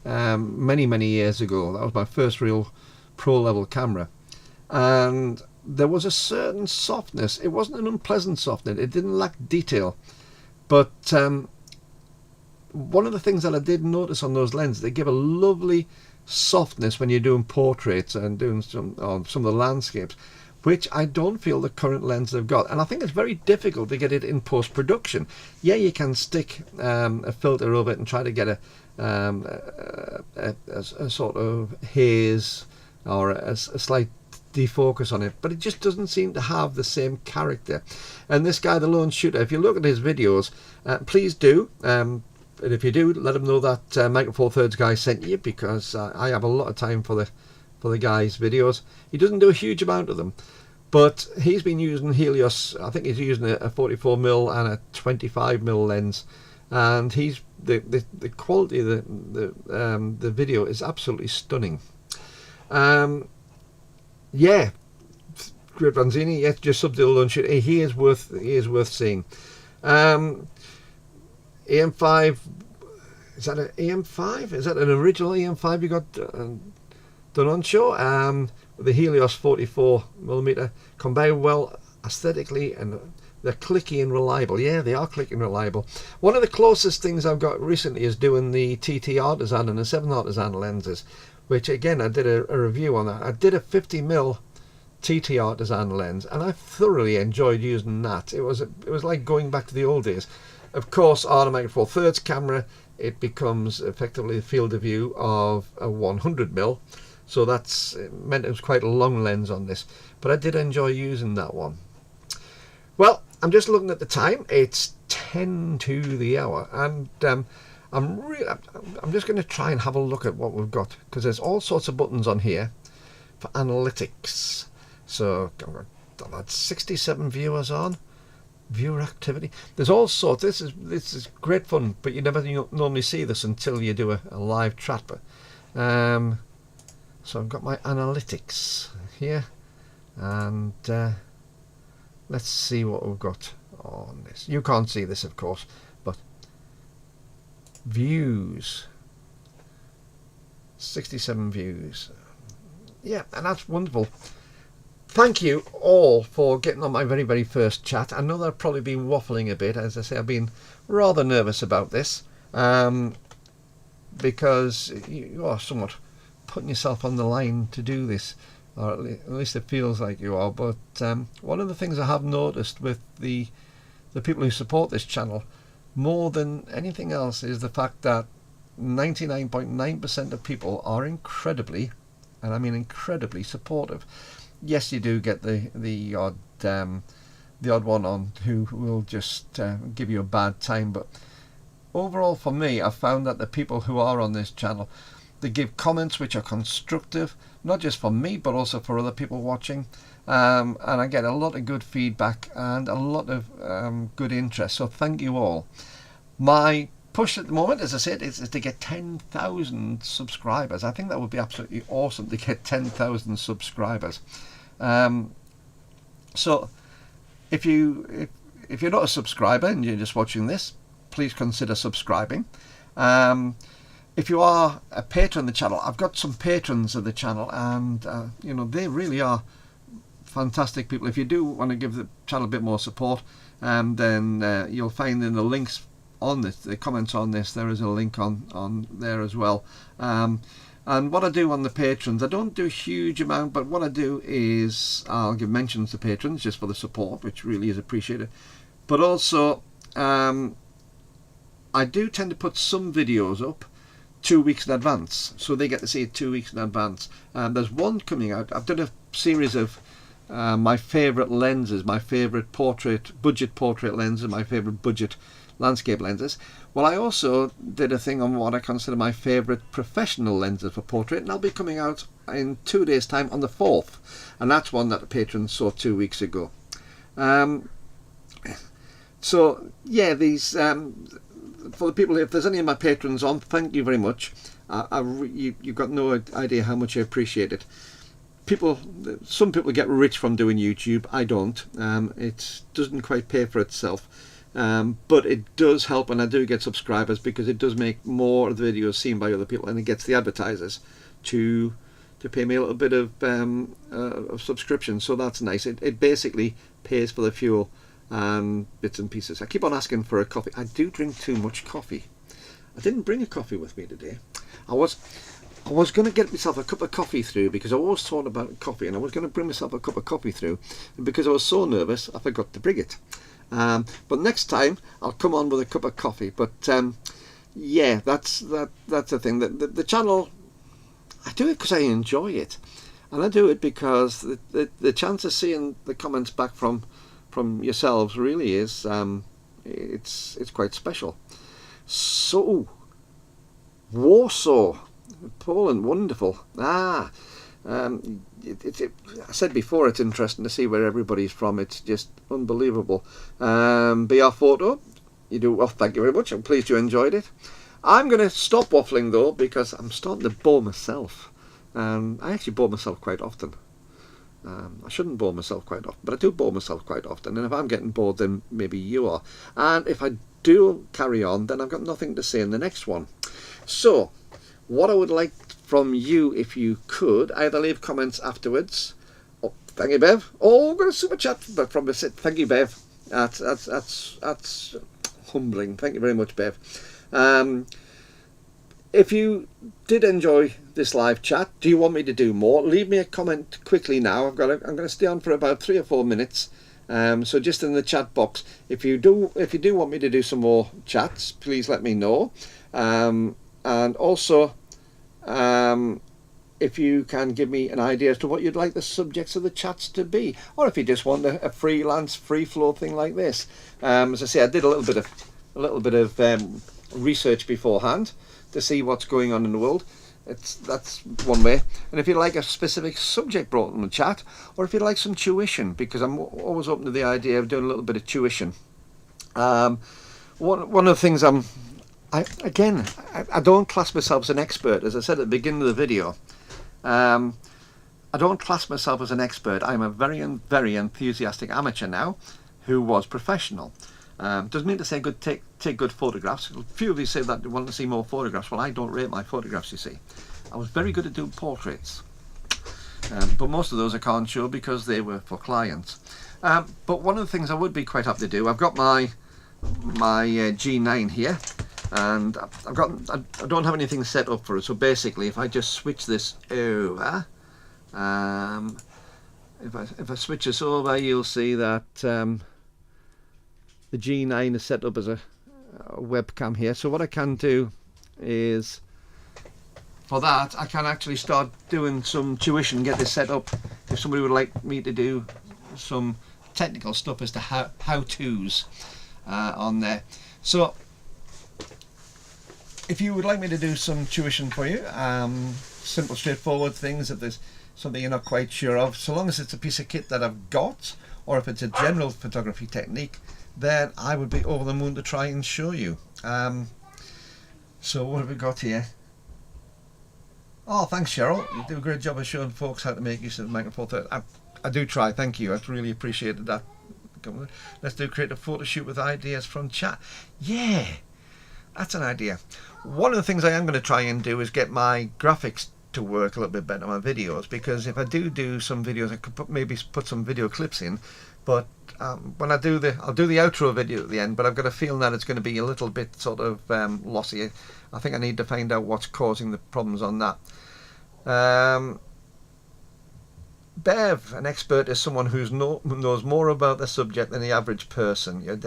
many years ago, that was my first real pro level camera, and there was a certain softness. It wasn't an unpleasant softness, it didn't lack detail, but one of the things that I did notice on those lenses, they give a lovely softness when you're doing portraits and doing some of the landscapes, which I don't feel the current lenses have got. And I think it's very difficult to get it in post-production. Yeah, you can stick a filter over it and try to get a sort of haze or a slight defocus on it, but it just doesn't seem to have the same character. And this guy, the lone shooter, if you look at his videos, please do, and if you do, let him know that Micro Four Thirds guy sent you, because I have a lot of time for the guy's videos. He doesn't do a huge amount of them, but he's been using Helios. I think he's using a 44mm and a 25mm lens, and he's the quality of the video is absolutely stunning. Yeah, Great Ranzini, yes, just sub the lunch. He is worth seeing. EM5, is that an EM5? Is that an original EM5 you got done on show? The Helios 44mm come very well aesthetically, and they're clicky and reliable. Yeah, they are clicky and reliable. One of the closest things I've got recently is doing the TT Artisan and the 7 Artisan lenses, which again I did a review on that. I did a 50mm TT Artisan lens, and I thoroughly enjoyed using that. It was like going back to the old days. Of course, on a Micro Four Thirds camera, it becomes effectively the field of view of a 100mm, so that's meant it was quite a long lens on this. But I did enjoy using that one. Well, I'm just looking at the time. It's 10 to the hour, and I'm just going to try and have a look at what we've got, because there's all sorts of buttons on here for analytics. So I've got 67 viewers on, viewer activity. There's all sorts. This is great fun, but you never normally see this until you do a live chat. But so I've got my analytics here, and let's see what we've got on this. You can't see this, of course, but views, 67 views. Yeah, and that's wonderful. Thank you all for getting on my very first chat. I know that I've probably been waffling a bit. As I say, I've been rather nervous about this, because you are somewhat putting yourself on the line to do this, or at least it feels like you are. But one of the things I have noticed with the people who support this channel more than anything else is the fact that 99.9% of people are incredibly, and I mean incredibly, supportive. Yes, you do get the odd one on who will just give you a bad time, but overall for me, I've found that the people who are on this channel, they give comments which are constructive, not just for me but also for other people watching, and I get a lot of good feedback and a lot of good interest, so thank you all. My push at the moment, as I said, is to get 10,000 subscribers. I think that would be absolutely awesome to get 10,000 subscribers. So if you're not a subscriber and you're just watching this, please consider subscribing. If you are a patron of the channel, I've got some patrons of the channel, and you know, they really are fantastic people. If you do want to give the channel a bit more support, then you'll find in the links on this, the comments on this, there is a link on there as well. And what I do on the patrons, I don't do a huge amount, but what I do is I'll give mentions to patrons just for the support, which really is appreciated. But also I do tend to put some videos up 2 weeks in advance, so they get to see it 2 weeks in advance. There's one coming out. I've done a series of my favourite lenses, my favourite budget portrait lenses, my favourite budget landscape lenses. Well, I also did a thing on what I consider my favourite professional lenses for portrait, and I'll be coming out in 2 days time on the 4th, and that's one that the patrons saw 2 weeks ago. So yeah, these for the people, if there's any of my patrons on, thank you very much. You've got no idea how much I appreciate it. Some people get rich from doing YouTube. I don't. It doesn't quite pay for itself. But it does help, and I do get subscribers, because it does make more of the videos seen by other people, and it gets the advertisers to pay me a little bit of subscription, so that's nice. It basically pays for the fuel and bits and pieces. I keep on asking for a coffee. I do drink too much coffee. I didn't bring a coffee with me today. I was going to get myself a cup of coffee through, because I always thought about coffee, and I was going to bring myself a cup of coffee through, and because I was so nervous I forgot to bring it. But next time I'll come on with a cup of coffee. But yeah, that's the thing. The channel, I do it because I enjoy it. And I do it because the chance of seeing the comments back from yourselves really is it's quite special. So Warsaw, Poland, wonderful. I said before, it's interesting to see where everybody's from. It's just unbelievable. BR Photo, you do well, thank you very much. I'm pleased you enjoyed it. I'm going to stop waffling though, because I'm starting to bore myself. I actually bore myself quite often. I shouldn't bore myself quite often, but I do bore myself quite often. And if I'm getting bored, then maybe you are. And if I do carry on, then I've got nothing to say in the next one. So what I would like from you, if you could, either leave comments afterwards. Oh, thank you, Bev. Oh, got a super chat from a sit. Thank you, Bev. That's humbling. Thank you very much, Bev. If you did enjoy this live chat, do you want me to do more? Leave me a comment quickly now. I'm going to stay on for about 3 or 4 minutes. So just in the chat box, if you do want me to do some more chats, please let me know. And also, if you can give me an idea as to what you'd like the subjects of the chats to be, or if you just want a freelance, free flow thing like this. As I say, I did a little bit of research beforehand to see what's going on in the world. That's one way. And if you like a specific subject brought in the chat, or if you like some tuition, because I'm always open to the idea of doing a little bit of tuition. One of the things I don't class myself as an expert, as I said at the beginning of the video. I don't class myself as an expert. I'm a very enthusiastic amateur now, who was professional. Doesn't mean to say take good photographs. A few of you say that they want to see more photographs. Well, I don't rate my photographs, you see. I was very good at doing portraits, but most of those I can't show because they were for clients. But one of the things I would be quite happy to do, I've got my G9 here, and I don't have anything set up for it. So basically, if I just switch this over, if I switch this over, you'll see that the G9 is set up as a webcam here. So what I can do is, for that, I can actually start doing some tuition, get this set up. If somebody would like me to do some technical stuff as to how-tos on there. So if you would like me to do some tuition for you, simple, straightforward things, if there's something you're not quite sure of, so long as it's a piece of kit that I've got, or if it's a general photography technique, then I would be over the moon to try and show you. So what have we got here? Oh, thanks, Cheryl. You do a great job of showing folks how to make use of the Micro Four Thirds. I do try, thank you. I've really appreciated that. Let's do create a photo shoot with ideas from chat. Yeah, that's an idea. One of the things I am going to try and do is get my graphics to work a little bit better on my videos, because if I do some videos, I could maybe put some video clips in, but when I'll do the outro video at the end, but I've got a feeling that it's going to be a little bit sort of lossy. I think I need to find out what's causing the problems on that. Bev, an expert, is someone who knows more about the subject than the average person. You're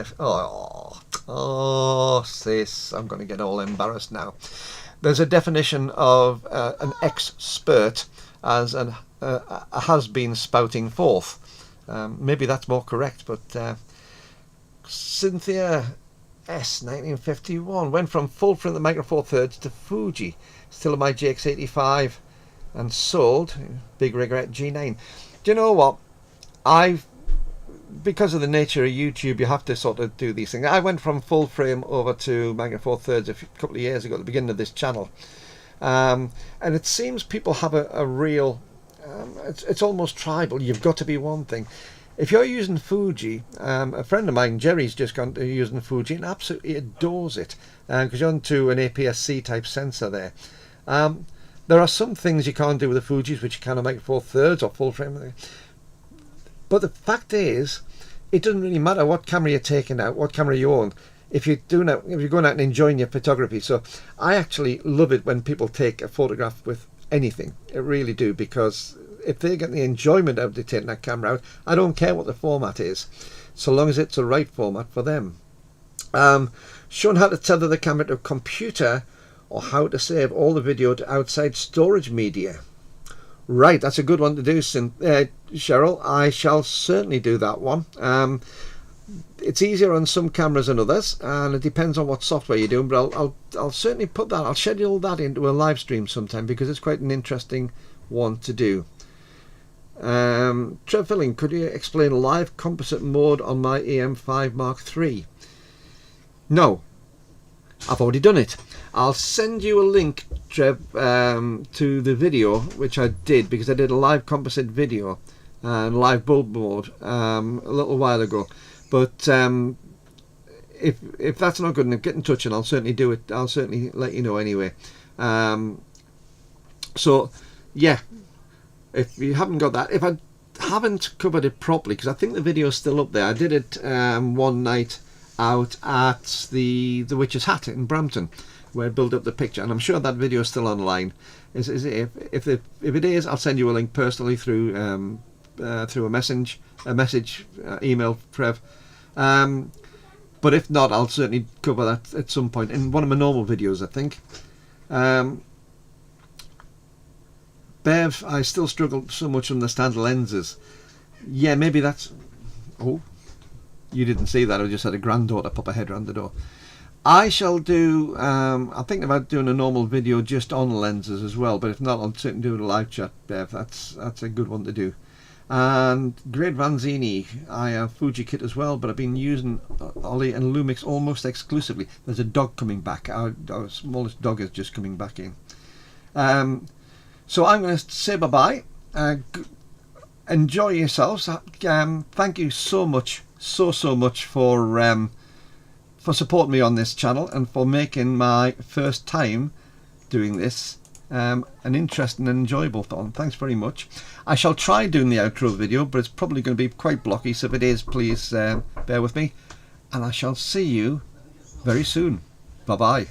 sis, I'm going to get all embarrassed now. There's a definition of an expert as a has-been spouting forth. Maybe that's more correct, but Cynthia S, 1951, went from full frame the Micro Four Thirds to Fuji, still on my GX85, and sold, big regret, G9. Do you know what? Because of the nature of YouTube, you have to sort of do these things. I went from full frame over to Micro Four Thirds a couple of years ago at the beginning of this channel, and it seems people have a real it's almost tribal. You've got to be one thing. If you're using Fuji, a friend of mine, Jerry's just gone to using Fuji and absolutely adores it, because you're onto an APS-C type sensor there. There are some things you can't do with the Fujis which you can on Micro Four Thirds or full frame. But the fact is, it doesn't really matter what camera you're taking out, what camera you own, if you're going out and enjoying your photography. So I actually love it when people take a photograph with anything. I really do, because if they get the enjoyment out of taking that camera out, I don't care what the format is, so long as it's the right format for them. Shown how to tether the camera to a computer, or how to save all the video to outside storage media. Right, that's a good one to do, Cheryl. I shall certainly do that one. It's easier on some cameras than others, and it depends on what software you're doing, but I'll certainly put that, I'll schedule that into a live stream sometime, because it's quite an interesting one to do. Trev Filling, could you explain live composite mode on my EM5 Mark III? No, I've already done it. I'll send you a link, Trev, to the video which I did, because I did a live composite video and live bulb mode a little while ago. But if that's not good enough, get in touch and I'll certainly do it. I'll certainly let you know anyway. So yeah, if you haven't got that, if I haven't covered it properly, because I think the video is still up there. I did it one night out at the Witch's Hat in Brampton, where I built up the picture, and I'm sure that video is still online. If it is, I'll send you a link personally through a message email, Trev. But if not, I'll certainly cover that at some point in one of my normal videos, I think. Bev, I still struggle so much to understand lenses. Yeah, maybe that's... Oh, you didn't see that. I just had a granddaughter pop her head around the door. I shall do... I'm thinking about doing a normal video just on lenses as well, but if not, I'll certainly do a live chat, Bev. That's a good one to do. And Great Vanzini, I have Fuji kit as well, but I've been using Ollie and Lumix almost exclusively. There's a dog coming back. Our smallest dog is just coming back in. So I'm going to say bye-bye. Enjoy yourselves. Thank you so much, so much for supporting me on this channel and for making my first time doing this an interesting and enjoyable one. Thanks very much. I shall try doing the outro video, but it's probably going to be quite blocky, so if it is, please bear with me, and I shall see you very soon. Bye bye.